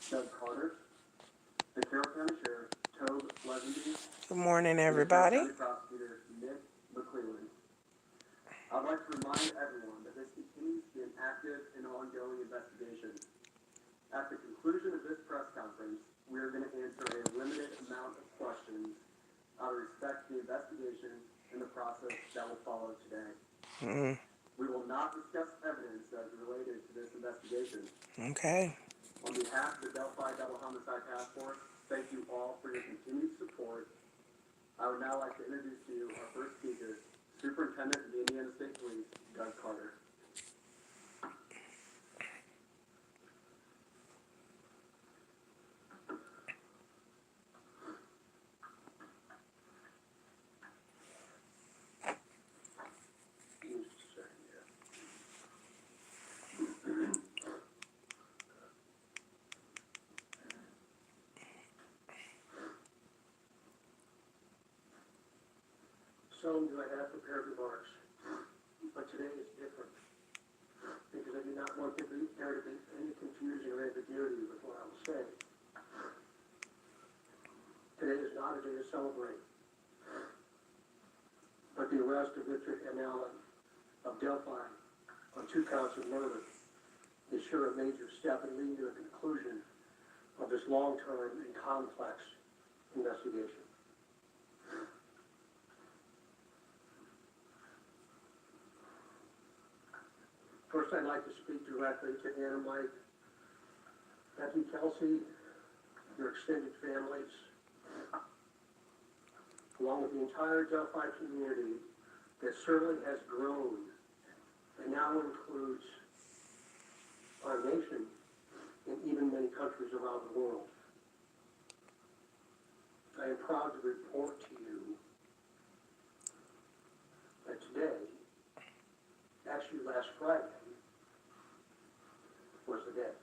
Doug Carter, the Carroll County Sheriff, Tobe Levenby, Good morning, and the Carroll everybody. County Prosecutor, Nick McClellan. I'd like to remind everyone that this continues to be an active and ongoing investigation. At the conclusion of this press conference, we are going to answer a limited amount of questions out of respect to the investigation and the process that will follow today. We will not discuss evidence that is related to this investigation. Okay. On behalf of the Delphi Double Homicide Task Force, thank you all for your continued support. I would now like to introduce to you our first speaker, Superintendent of the Indiana State Police, Doug Carter. Some do I have prepared remarks, but today is different because I do not want there to be any confusion or ambiguity with what I will say. Today is not a day to celebrate, but the arrest of Richard M. Allen of Delphi on 2 counts of murder is sure a major step in leading to the conclusion of this long-term and complex investigation. First, I'd like to speak directly to Anna, Mike, Becky, Kelsey, your extended families, along with the entire Delphi community that certainly has grown and now includes our nation and even many countries around the world. I am proud to report to you that today, actually last Friday, was the day.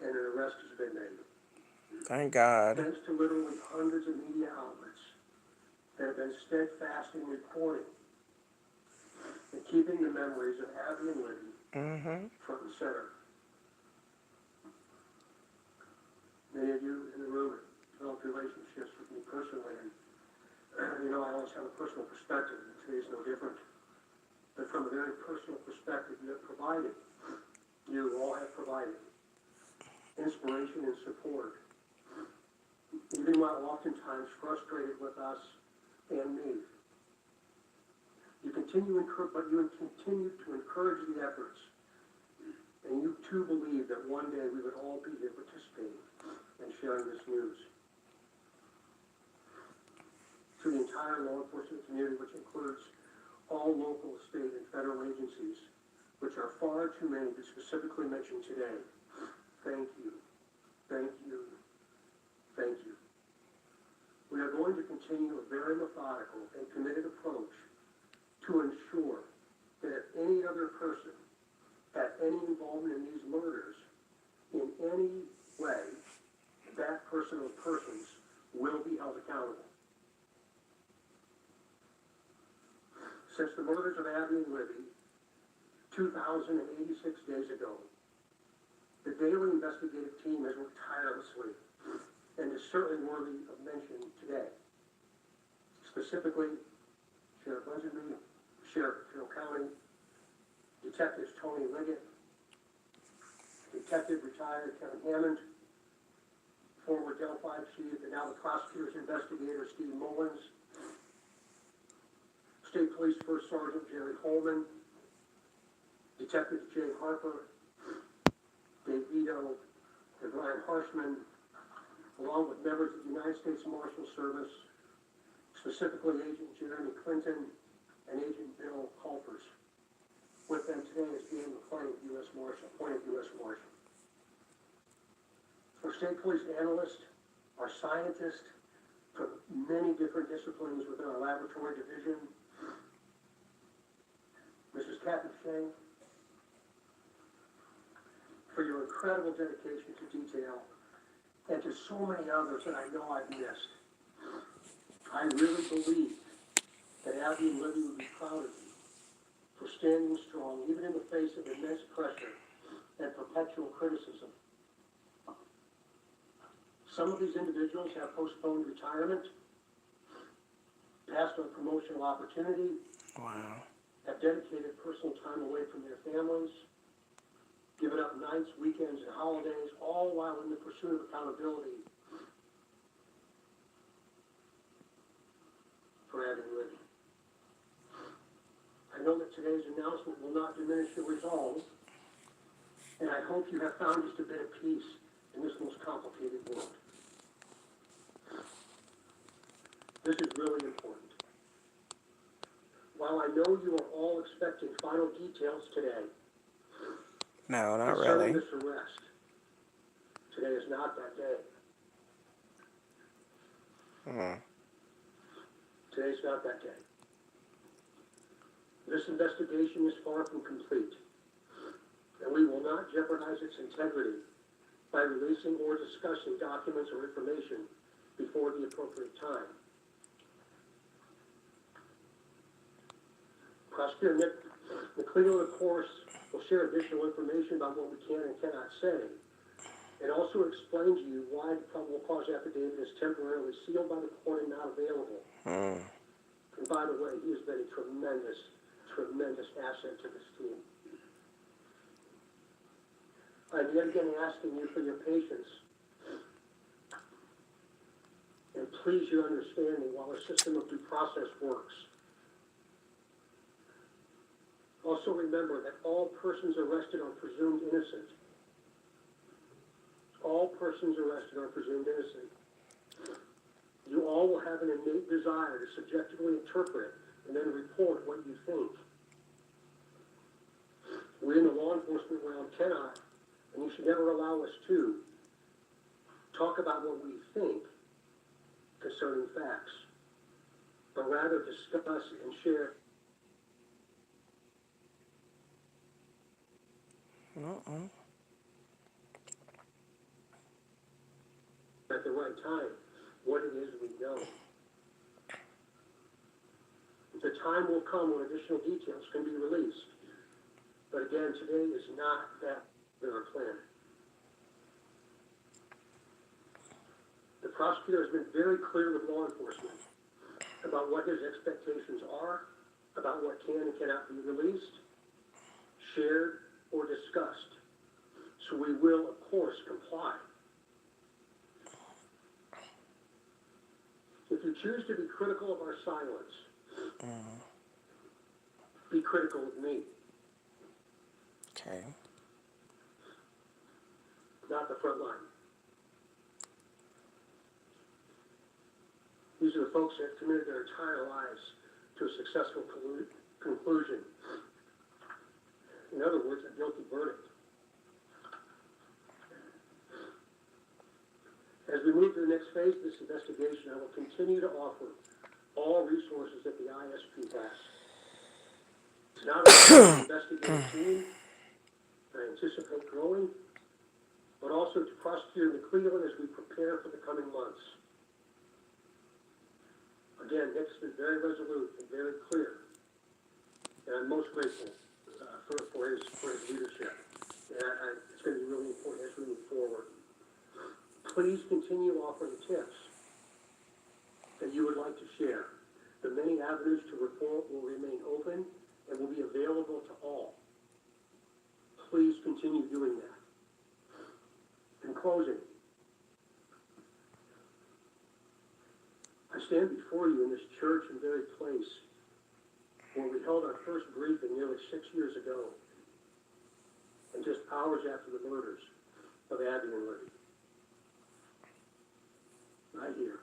And an arrest has been made. Thank God. Thanks to literally hundreds of media outlets that have been steadfast in reporting and keeping the memories of Abby and Libby front and center. Many of you in the room have developed relationships with me personally, and you know I always have a personal perspective, and today's no different. But from a very personal perspective, you all have provided inspiration and support, even while oftentimes frustrated with us and me. You continue to encourage the efforts, and you too believe that one day we would all be here participating and sharing this news. To the entire law enforcement community, which includes all local, state, and federal agencies, which are far too many to specifically mention today, thank you, thank you, thank you. We are going to continue a very methodical and committed approach to ensure that if any other person had any involvement in these murders in any way, that person or persons will be held accountable. Since the murders of Abby and Libby, 2,086 days ago, the daily investigative team has worked tirelessly and is certainly worthy of mention today. Specifically, Sheriff Levenby, Sheriff of Carroll County, Detectives Tony Liggett, Detective retired Kevin Hammond, former Delphi Chief and now the prosecutor's investigator Steve Mullins, State Police First Sergeant Jerry Holman, Detectives Jay Harper, Dave Vito, and Brian Harshman, along with members of the United States Marshal Service, specifically Agent Jeremy Clinton and Agent Bill Culpers. With them today is Dan McClain, appointed U.S. Marshal. Our State Police analysts, our scientists from many different disciplines within our laboratory division, Mrs. Kathy Sheng, for your incredible dedication to detail, and to so many others that I know I've missed. I really believe that Abby and Libby would be proud of you for standing strong, even in the face of immense pressure and perpetual criticism, Some of these individuals have postponed retirement, passed on promotional opportunity, Wow. have dedicated personal time away from their families, given up nights, weekends, and holidays, all while in the pursuit of accountability for Abby and Libby. I know that today's announcement will not diminish your resolve, and I hope you have found just a bit of peace in this most complicated world. This is really important. While I know you are all expecting final details today, No, not concerning really. this arrest, today is not that day. Today's not that day. This investigation is far from complete, and we will not jeopardize its integrity by releasing or discussing documents or information before the appropriate time. Prosecutor Nick McClelland, of course, will share additional information about what we can and cannot say, and also explain to you why the probable cause affidavit is temporarily sealed by the court and not available. And by the way, he has been a tremendous asset to this team. I'm yet again asking you for your patience and please your understanding while the system of due process works. Also remember that all persons arrested are presumed innocent. All persons arrested are presumed innocent. You all will have an innate desire to subjectively interpret and then report what you think. We in the law enforcement realm cannot, and you should never allow us to, talk about what we think concerning facts, but rather discuss and share at the right time what it is we know. The time will come when additional details can be released. But again, today is not that their plan. The prosecutor has been very clear with law enforcement about what his expectations are, about what can and cannot be released, shared, or discussed. So we will, of course, comply. If you choose to be critical of our silence, be critical of me. Okay. Not the front line. These are the folks that have committed their entire lives to a successful conclusion. In other words, a guilty verdict. As we move to the next phase of this investigation, I will continue to offer all resources that the ISP has. It's not only an investigative team I anticipate growing, but also to Prosecutor McClelland as we prepare for the coming months. Again, Nick's been very resolute and very clear, and I'm most grateful for his leadership. And it's going to be really important as we move forward. Please continue offering tips that you would like to share. The many avenues to report will remain open and will be available to all. Please continue doing that. In closing, I stand before you in this church and very place where we held our first briefing nearly 6 years ago, and just hours after the murders of Abby and Libby. Right here.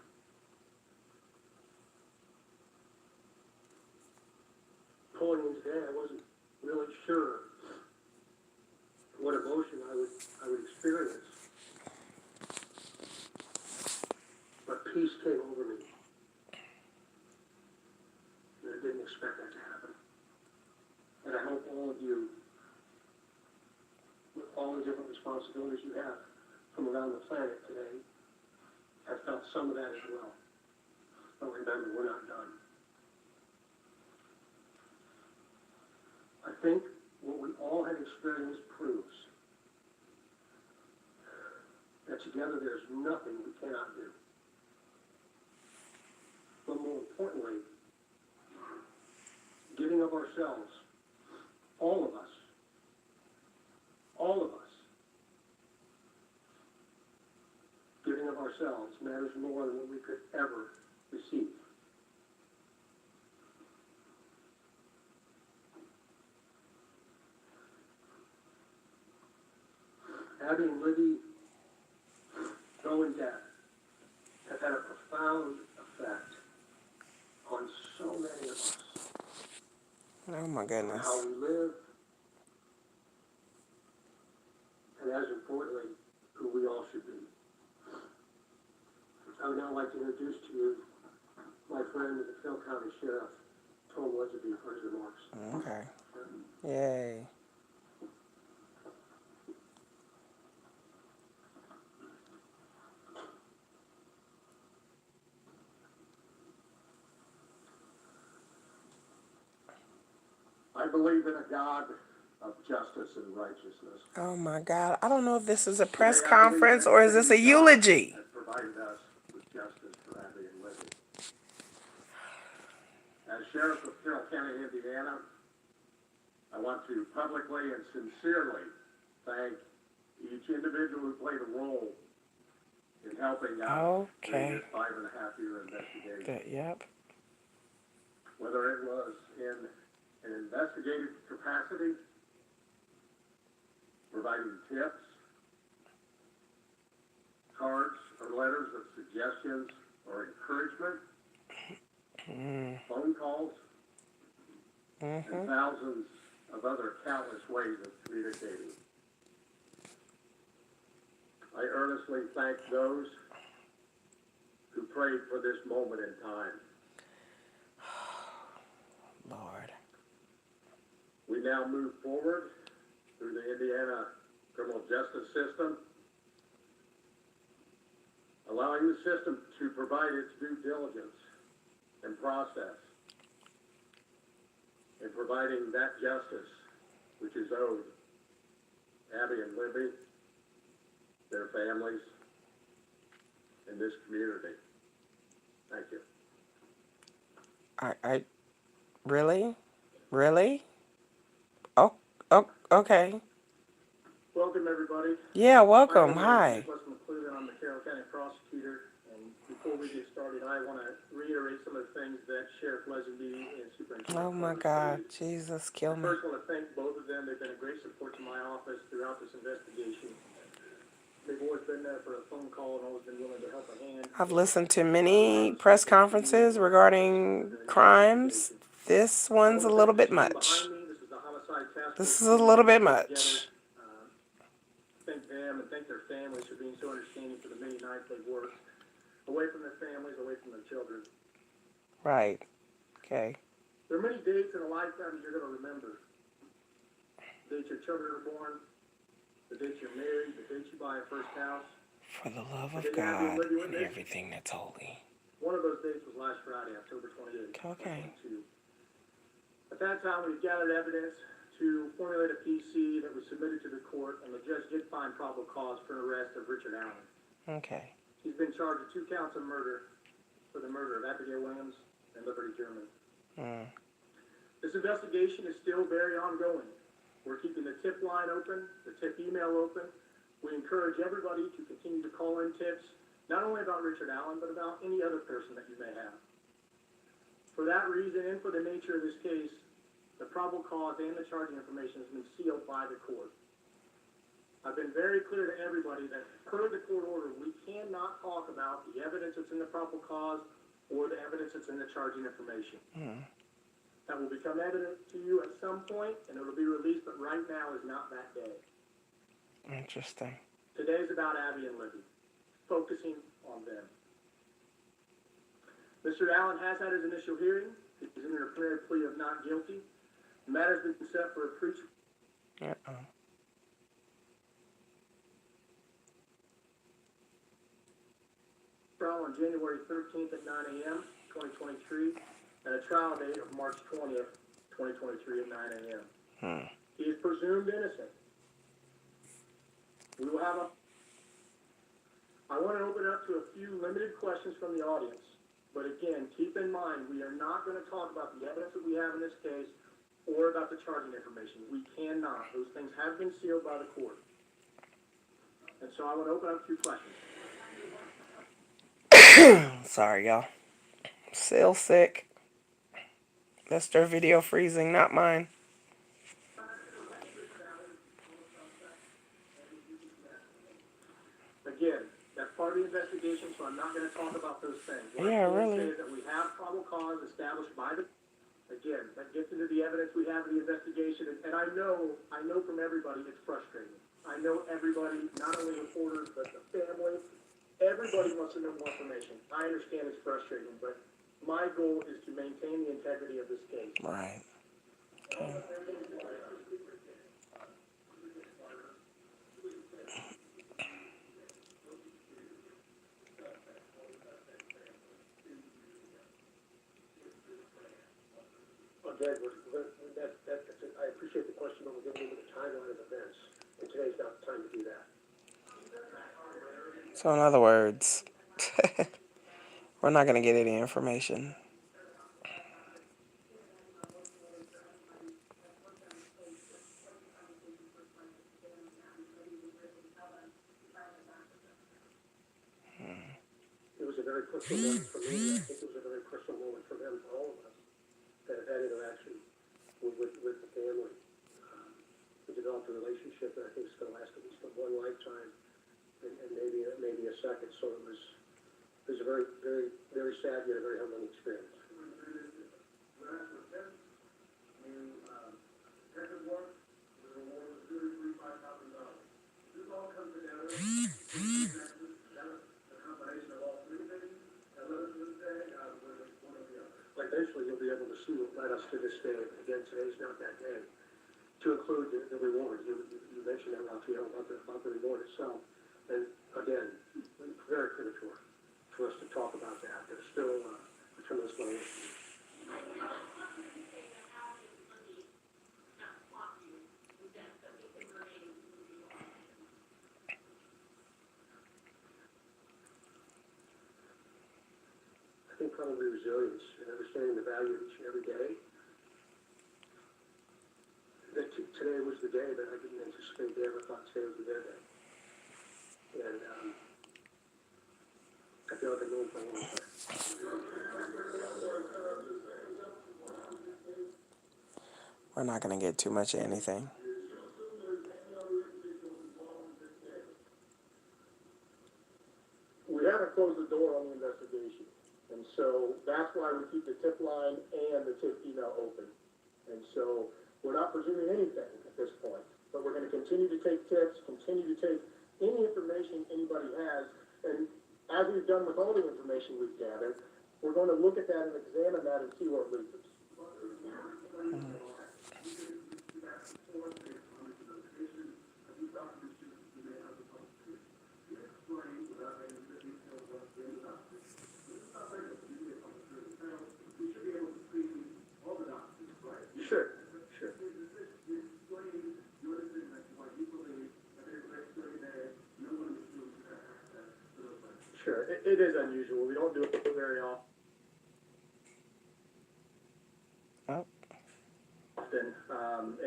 Pulling in today, I wasn't really sure what emotion I would experience. But peace came over me. And I didn't expect that to happen. And I hope all of you, with all the different responsibilities you have from around the planet today, have felt some of that as well. But remember, we're not done. I think what we all have experienced proves that that together there's nothing we cannot do. But more importantly, giving of ourselves, all of us, giving of ourselves matters more than what we could ever receive. Abby and Libby, though in death, have had a profound effect on so many of us. Oh my On goodness. how we live, and as importantly, who we all should be. I would now like to introduce to you my friend, the Phil County Sheriff, Tom Ledgeby, for his remarks. Okay. Yay. I believe in a God of justice and righteousness. Oh my God. I don't know if this is a press conference or is this a eulogy? Has provided us with justice for Abby and Libby. As Sheriff of Carroll County, Indiana, I want to publicly and sincerely thank each individual who played a role in helping us Okay. in this 5.5-year investigation. Yep. Whether it was in an investigative capacity, providing tips, cards or letters of suggestions or encouragement, phone calls, and thousands of other countless ways of communicating. I earnestly thank those who prayed for this moment in time. Lord. We now move forward through the Indiana criminal justice system, allowing the system to provide its due diligence and process in providing that justice which is owed Abby and Libby, their families, and this community. Thank you. I really? Really? Oh, okay. Welcome, everybody. Yeah, welcome. My name Hi. is Wes McClellan. I'm the Carroll County prosecutor. And before we get started, I want to reiterate some of the things that Sheriff Lesley and Superintendent Oh my Carter God. stated. Jesus, kill me. First, I want to thank both of them. They've been a great support to my office throughout this investigation. They've always been there for a phone call and always been willing to help a hand. I've listened to many press conferences regarding crimes. This one's a little bit much. This is a little bit much. Thank them and thank their families for being so understanding for the many nights they've worked away from their families, away from their children. Right. Okay. There are many dates in a lifetime you're going to remember. The dates your children are born, the dates you're married, the dates you buy a first house. For the love of God and everything that's holy. One of those dates was last Friday, October 28th. Okay. 2022. At that time, we gathered evidence to formulate a PC that was submitted to the court, and the judge did find probable cause for an arrest of Richard Allen. Okay. He's been charged with 2 counts of murder for the murder of Abigail Williams and Liberty German. This investigation is still very ongoing. We're keeping the tip line open, the tip email open. We encourage everybody to continue to call in tips, not only about Richard Allen, but about any other person that you may have. For that reason, and for the nature of this case, the probable cause and the charging information has been sealed by the court. I've been very clear to everybody that per the court order, we cannot talk about the evidence that's in the probable cause or the evidence that's in the charging information. That will become evident to you at some point, and it'll be released, but right now is not that day. Interesting. Today is about Abby and Libby, focusing on them. Mr. Allen has had his initial hearing. He's entered a preliminary plea of not guilty. The matter has been set for a pre-trial on January 13th at 9 a.m., 2023, and a trial date of March 20th, 2023 at 9 a.m. He is presumed innocent. We will have I want to open it up to a few limited questions from the audience. But again, keep in mind, we are not going to talk about the evidence that we have in this case or about the charging information. We cannot. Those things have been sealed by the court. And so I want to open up a few questions. Sorry, y'all. Still sick. That's their video freezing, not mine. Again, that's part of the investigation, so I'm not going to talk about those things. What Yeah, I can really. say is that we have probable cause established by the. Again, that gets into the evidence we have in the investigation, and I know from everybody it's frustrating. I know everybody, not only reporters, but the family, everybody wants to know more information. I understand it's frustrating, but my goal is to maintain the integrity of this case. Right. Okay. Again, I appreciate the question, but we're giving you the timeline of events, and today's not the time to do that. So in other words, we're not going to get any information. It was a very personal moment for me. I think it was a very personal moment for them, for all of us, that have had interaction with the family. We developed a relationship that I think is going to last at least one lifetime, and maybe a second. So it was a very, very, very sad yet a very humbling experience. Eventually, you'll be able to see what led us to this day. Again, today's not that day. To include the reward, you mentioned that, Raphael, about the reward itself. And again, very premature for us to talk about that. There's still a tremendous amount of issues. I think probably resilience and understanding the value of each and every day. That today was the day that I didn't anticipate they ever thought today would be their day. And I feel like I've known for a long time. We're not going to get too much of anything. We haven't closed the door on the investigation. And so that's why we keep the tip line and the tip email open. And so we're not presuming anything at this point, but we're going to continue to take tips, continue to take any information anybody has. And as we've done with all the information we've gathered, we're going to look at that and examine that and see where it leads us. Sure. Sure. It is unusual. We don't do it very often.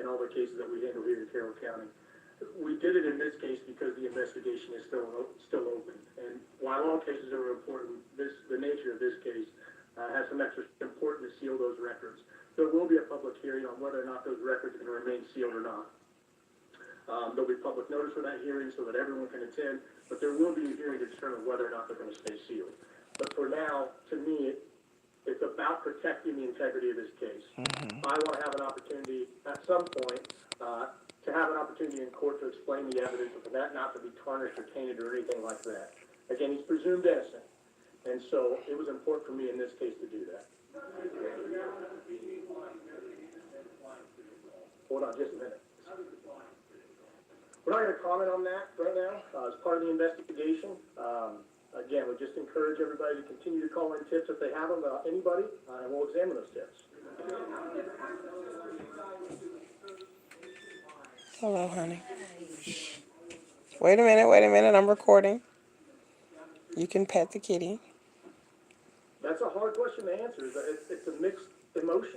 In all the cases that we handle here in Carroll County. We did it in this case because the investigation is still open. And while all cases are important, the nature of this case has some extra important to seal those records. There will be a public hearing on whether or not those records are going to remain sealed or not. There'll be public notice for that hearing so that everyone can attend, but there will be a hearing to determine whether or not they're going to stay sealed. But for now, to me, it's about protecting the integrity of this case. I want to have an opportunity at some point to have an opportunity in court to explain the evidence and for that not to be tarnished or tainted or anything like that. Again, he's presumed innocent, and so it was important for me in this case to do that. Hold on just a minute. We're not going to comment on that right now. As part of the investigation, again, we just encourage everybody to continue to call in tips if they have them about anybody, and we'll examine those tips. Hello, honey. Wait a minute. I'm recording. You can pet the kitty. That's a hard question to answer. It's a mixed emotions.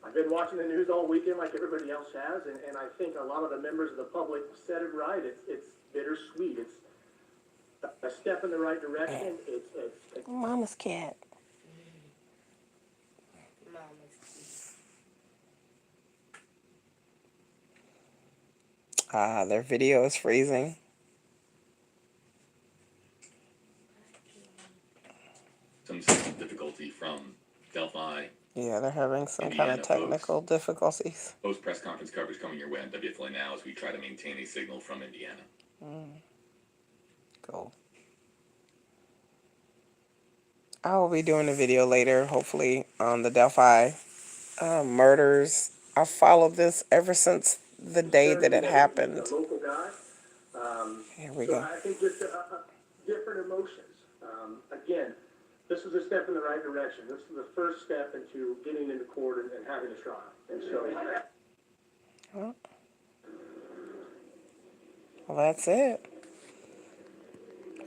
I've been watching the news all weekend like everybody else has, and I think a lot of the members of the public said it right. It's bittersweet. It's a step in the right direction. It's Mama's cat. Ah, their video is freezing. Some system difficulty from Delphi. Yeah, they're having some kind Indiana of technical difficulties. Post press conference coverage coming your way on WFLA Now as we try to maintain a signal from Indiana. Cool. I will be doing a video later, hopefully, on the Delphi murders. I followed this ever since the day that it happened. a local guy. Here we So go. I think just different emotions. Again, this is a step in the right direction. This is the first step into getting into court and having a trial. And so, Well, that's it.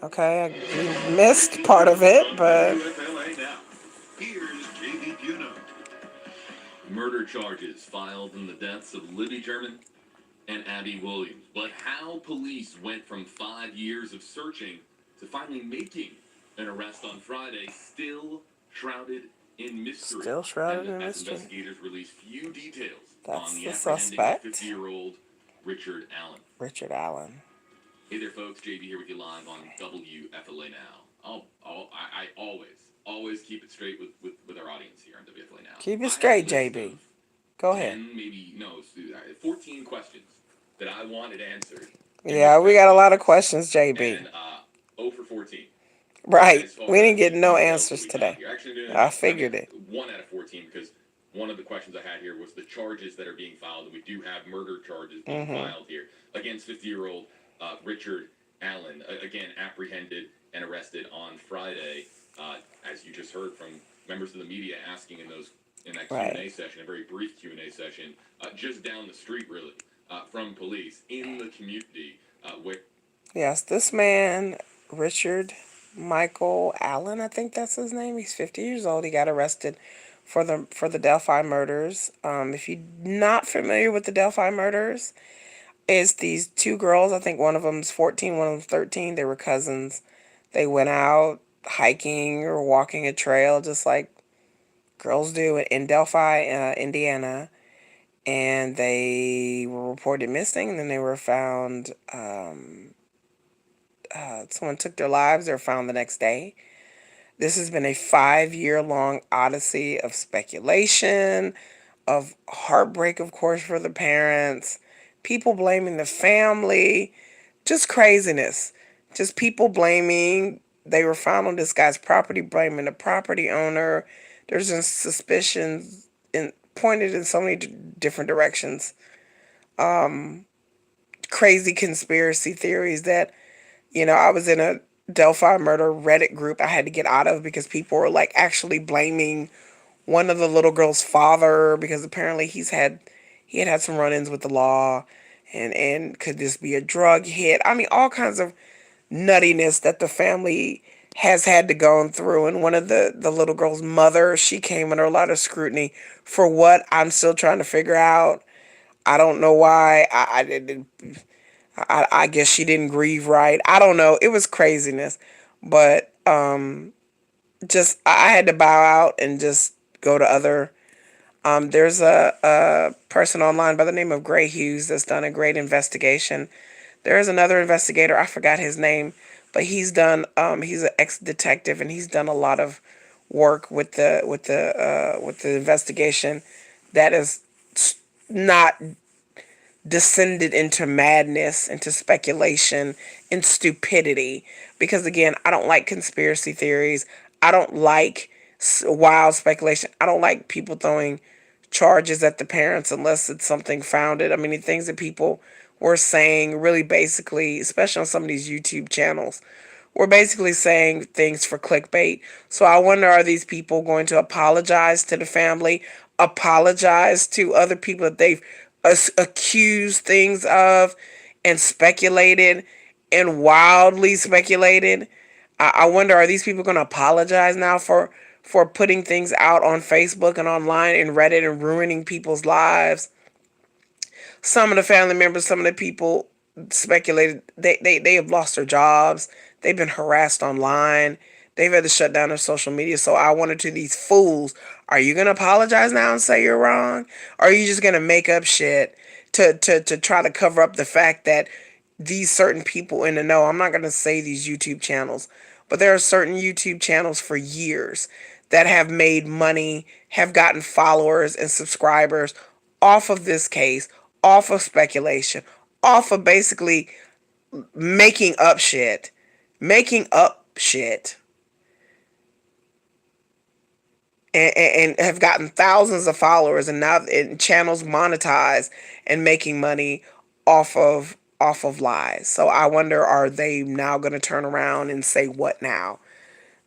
Okay, we missed part of it, but WFLA Now. Here's J.B. Puno. Murder charges filed in the deaths of Libby German and Abby Williams. But how police went from 5 years of searching to finally making an arrest on Friday, still shrouded in mystery. Still shrouded in as mystery. investigators release few details That's on the the apprehended suspect. 50-year-old Richard Allen. Richard Allen. Hey there, folks. JB here with you live on WFLA Now. I always keep it straight with our audience here on WFLA Now. Keep it I straight, have a list JB. of Go ahead. 10, maybe, no, 14 questions that I wanted answered. Yeah, we got a lot of questions, JB. And 0 for 14. Right. As far We didn't as get the no details answers that we today. got here. Actually, I figured it. 1 out of 14, because one of the questions I had here was the charges that are being filed, and we do have murder charges being filed here against 50-year-old Richard Allen, again apprehended and arrested on Friday, as you just heard from members of the media asking in that Q&A session, a very brief Q&A session, just down the street really from police in the community. Yes, this man, Richard Michael Allen, I think that's his name. He's 50 years old. He got arrested for the Delphi murders. If you're not familiar with the Delphi murders, it's these two girls. I think one of them's 14, one of them's 13. They were cousins. They went out hiking or walking a trail just like girls do in Delphi, Indiana. And they were reported missing, and then they were found, someone took their lives. They were found the next day. This has been a 5-year-long odyssey of speculation, of heartbreak, of course, for the parents, people blaming the family, just craziness, just people blaming. They were found on this guy's property, blaming the property owner. There's just suspicions pointed in so many different directions. Crazy conspiracy theories that, I was in a Delphi murder Reddit group I had to get out of because people were like actually blaming one of the little girl's father because apparently he had some run-ins with the law, and could this be a drug hit? I mean, all kinds of nuttiness that the family has had to go through. And one of the little girl's mother, she came under a lot of scrutiny for what I'm still trying to figure out. I don't know why. I didn't. I guess she didn't grieve right. I don't know. It was craziness, but just I had to bow out and just go to other. There's a person online by the name of Gray Hughes that's done a great investigation. There is another investigator. I forgot his name, but he's done. He's an ex-detective, and he's done a lot of work with the investigation that is not descended into madness, into speculation, and stupidity. Because again, I don't like conspiracy theories. I don't like wild speculation. I don't like people throwing charges at the parents unless it's something founded. I mean, the things that people were saying really basically, especially on some of these YouTube channels, were basically saying things for clickbait. So I wonder, are these people going to apologize to the family, apologize to other people that they've accused things of and speculated, and wildly speculated. I wonder, are these people going to apologize now for putting things out on Facebook and online and Reddit and ruining people's lives? Some of the family members, some of the people speculated they have lost their jobs. They've been harassed online. They've had to shut down their social media. So I wonder, to these fools, are you going to apologize now and say you're wrong? Or are you just going to make up shit to try to cover up the fact that these certain people in the know, I'm not going to say these YouTube channels, but there are certain YouTube channels for years that have made money, have gotten followers and subscribers off of this case, off of speculation, off of basically making up shit, and have gotten thousands of followers, and now channels monetized and making money off of lies. So I wonder, are they now going to turn around and say what now?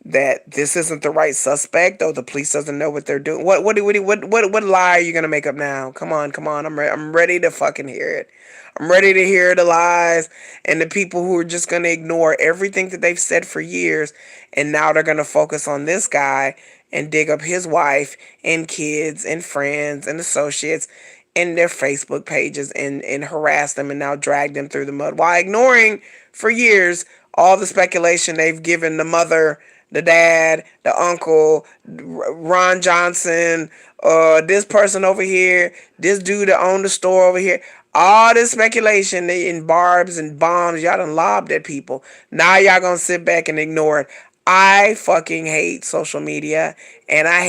That this isn't the right suspect, or the police doesn't know what they're doing. What lie are you gonna make up now? Come on, come on. I'm ready to fucking hear it. I'm ready to hear the lies and the people who are just gonna ignore everything that they've said for years, and now they're gonna focus on this guy and dig up his wife and kids and friends and associates in their Facebook pages, and harass them and now drag them through the mud, while ignoring for years all the speculation they've given the mother, the dad, the uncle, Ron Johnson, this person over here, this dude that owned the store over here. All this speculation and barbs and bombs y'all done lobbed at people. Now y'all gonna sit back and ignore it. I fucking hate social media, and I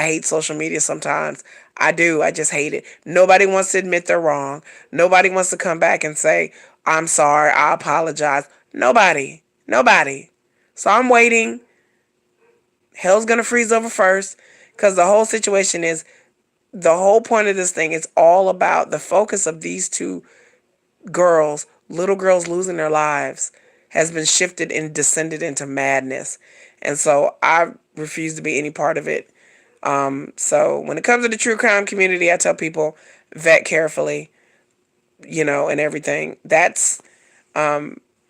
hate social media sometimes. I do. I just hate it. Nobody wants to admit they're wrong. Nobody wants to come back and say, I'm sorry, I apologize. Nobody. Nobody. So I'm waiting. Hell's gonna freeze over first, because the whole situation is, the whole point of this thing is all about the focus of these two girls, little girls losing their lives, has been shifted and descended into madness. And so I refuse to be any part of it. So when it comes to the true crime community, I tell people, vet carefully, and everything. That's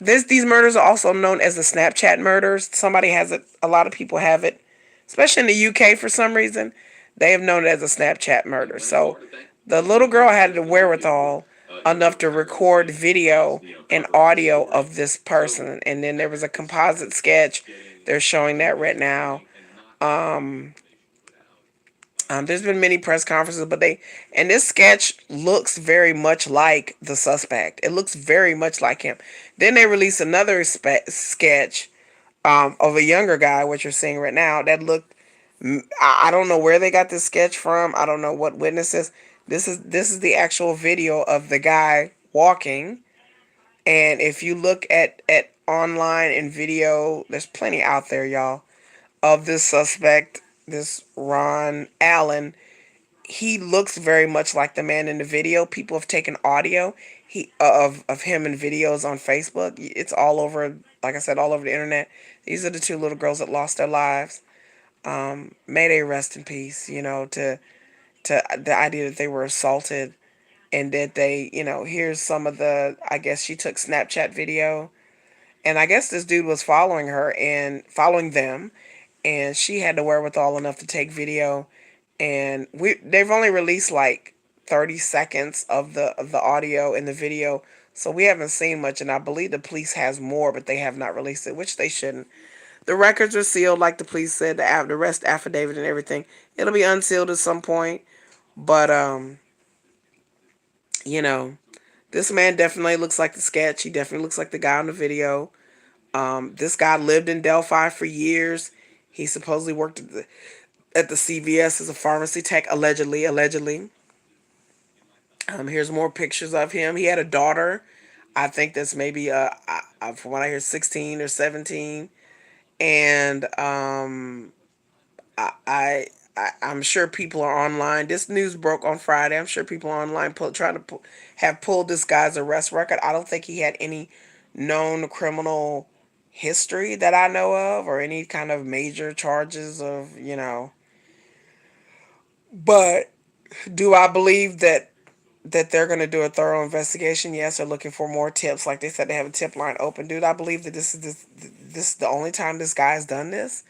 these murders are also known as the Snapchat murders. Somebody has it. A lot of people have it, especially in the UK for some reason. They have known it as a Snapchat murder. So the little girl had the wherewithal enough to record video and audio of this person, and then there was a composite sketch. They're showing that right now. There's been many press conferences, and this sketch looks very much like the suspect. It looks very much like him. Then they released another sketch of a younger guy, which you're seeing right now, that looked. I don't know where they got this sketch from. I don't know what witnesses. This is the actual video of the guy walking, and if you look at online and video, there's plenty out there, y'all, of this suspect, this Ron Allen. He looks very much like the man in the video. People have taken audio of him in videos on Facebook. It's all over, like I said, all over the internet. These are the two little girls that lost their lives. May they rest in peace. To the idea that they were assaulted, and that they, here's some of the. I guess she took Snapchat video, and I guess this dude was following her and following them, and she had the wherewithal enough to take video, and they've only released like 30 seconds of the audio and the video, so we haven't seen much, and I believe the police has more, but they have not released it, which they shouldn't. The records are sealed, like the police said, the arrest affidavit and everything. It'll be unsealed at some point, but this man definitely looks like the sketch. He definitely looks like the guy on the video. This guy lived in Delphi for years. He supposedly worked at the CVS as a pharmacy tech, allegedly. Here's more pictures of him. He had a daughter. I think that's maybe from what I hear, 16 or 17. And I'm sure people are online. This news broke on Friday. I'm sure people are online trying to have pulled this guy's arrest record. I don't think he had any known criminal history that I know of, or any kind of major charges of. But do I believe that that they're going to do a thorough investigation. Yes, they're looking for more tips. Like they said, they have a tip line open. Dude, I believe that this is the only time this guy's done this.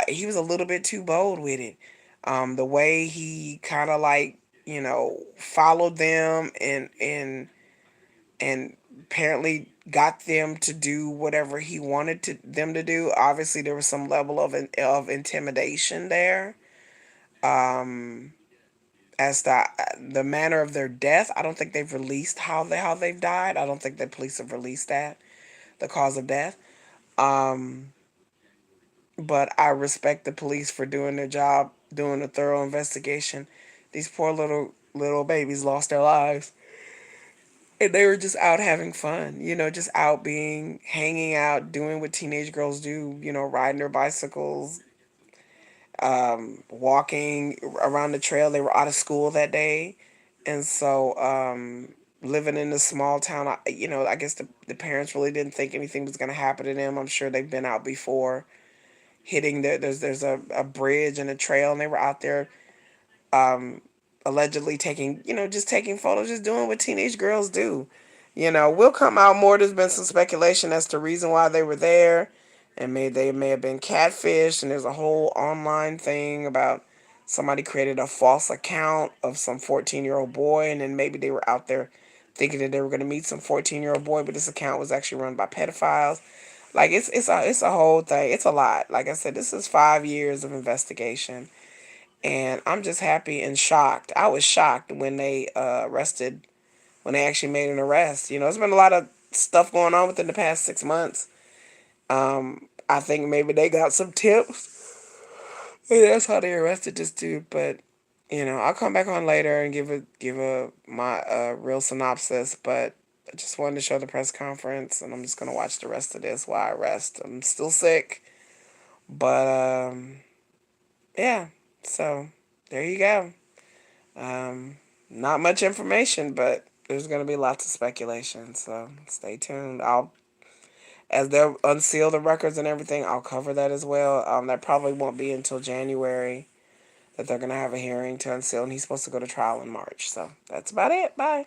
He was a little bit too bold with it. The way he kind of like, followed them and apparently got them to do whatever he wanted them to do. Obviously, there was some level of intimidation there. Um, as the manner of their death, I don't think they've released how they've died. I don't think the police have released that, the cause of death. Um, but I respect the police for doing their job, doing a thorough investigation. These poor little babies lost their lives, and they were just out having fun. Just out hanging out, doing what teenage girls do. Riding their bicycles, walking around the trail. They were out of school that day, and so living in a small town, I guess the parents really didn't think anything was going to happen to them. I'm sure they've been out before, hitting there's a bridge and a trail, and they were out there um, allegedly taking, just taking photos, just doing what teenage girls do. Will come out more. There's been some speculation as to reason why they were there, and they may have been catfished. And there's a whole online thing about somebody created a false account of some 14-year-old boy, and then maybe they were out there thinking that they were going to meet some 14-year-old boy, but this account was actually run by pedophiles. Like it's a whole thing. It's a lot. Like I said, this is 5 years of investigation, and I'm just happy and shocked. I was shocked when they when they actually made an arrest. There's been a lot of stuff going on within the past 6 months. I think maybe they got some tips, and that's how they arrested this dude. But I'll come back on later and give a my real synopsis. But I just wanted to show the press conference, and I'm just gonna watch the rest of this while I rest. I'm still sick, but yeah. So there you go. Not much information, but there's going to be lots of speculation. So stay tuned. As they unseal the records and everything, I'll cover that as well. That probably won't be until January that they're going to have a hearing to unseal, and he's supposed to go to trial in March. So that's about it. Bye.